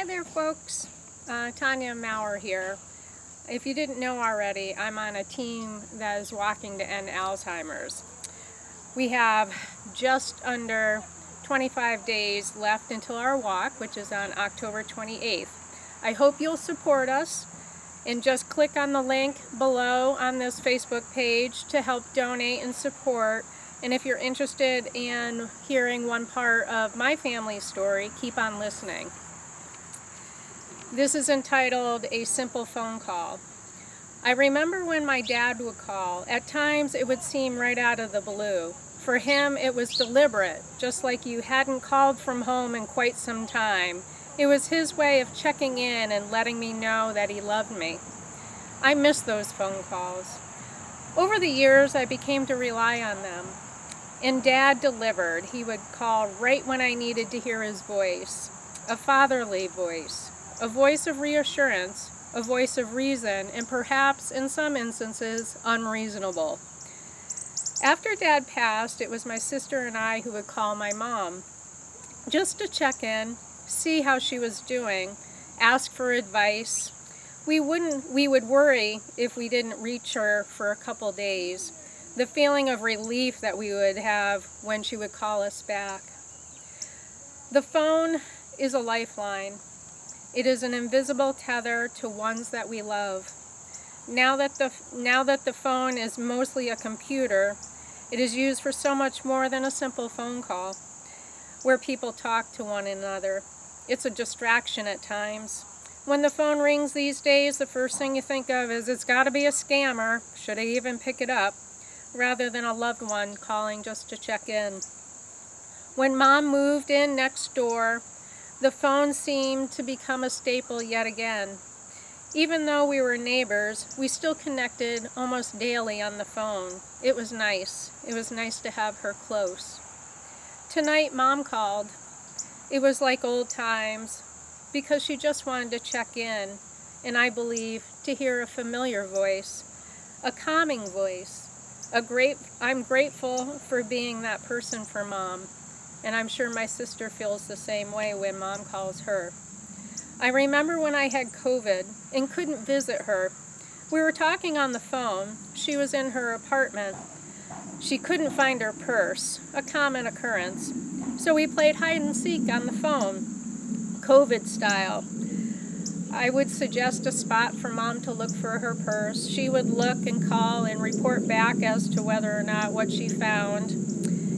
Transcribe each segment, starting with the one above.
Hi there, folks. Tonya Maurer here. If you didn't know already, I'm on a team that is walking to end Alzheimer's. We have just under 25 days left until our walk, which is on October 28th. I hope you'll support us and just click on the link below on this Facebook page to help donate and support. And if you're interested in hearing one part of my family's story, keep on listening. This is entitled A Simple Phone Call. I remember when my dad would call. At times it would seem right out of the blue. For him it was deliberate, just like you hadn't called from home in quite some time. It was his way of checking in and letting me know that he loved me. I miss those phone calls. Over the years I became to rely on them. And Dad delivered. He would call right when I needed to hear his voice. A fatherly voice. A voice of reassurance, a voice of reason, and perhaps, in some instances, unreasonable. After Dad passed, it was my sister and I who would call my mom, just to check in, see how she was doing, ask for advice. We would worry if we didn't reach her for a couple days, the feeling of relief that we would have when she would call us back. The phone is a lifeline. It is an invisible tether to ones that we love. Now that the phone is mostly a computer, it is used for so much more than a simple phone call, where people talk to one another. It's a distraction at times. When the phone rings these days, the first thing you think of is it's got to be a scammer, should I even pick it up, rather than a loved one calling just to check in. When Mom moved in next door, the phone seemed to become a staple yet again. Even though we were neighbors, we still connected almost daily on the phone. It was nice. It was nice to have her close. Tonight, Mom called. It was like old times because she just wanted to check in, and I believe to hear a familiar voice, a calming voice. I'm grateful for being that person for Mom. And I'm sure my sister feels the same way when Mom calls her. I remember when I had COVID and couldn't visit her. We were talking on the phone. She was in her apartment. She couldn't find her purse, a common occurrence. So we played hide and seek on the phone, COVID style. I would suggest a spot for Mom to look for her purse. She would look and call and report back as to whether or not what she found.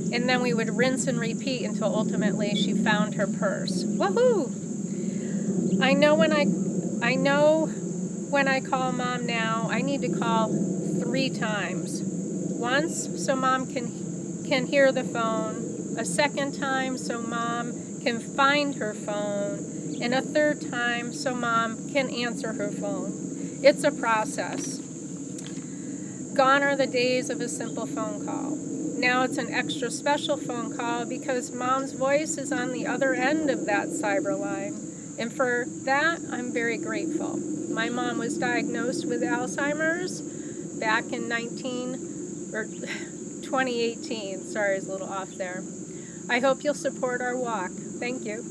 And then we would rinse and repeat until ultimately she found her purse. Woohoo! I know when I call Mom now, I need to call 3 times. Once so Mom can hear the phone, a second time so Mom can find her phone, and a third time so Mom can answer her phone. It's a process. Gone are the days of a simple phone call. Now it's an extra special phone call because Mom's voice is on the other end of that cyber line. And for that, I'm very grateful. My mom was diagnosed with Alzheimer's back in 2018. Sorry, I was a little off there. I hope you'll support our walk. Thank you.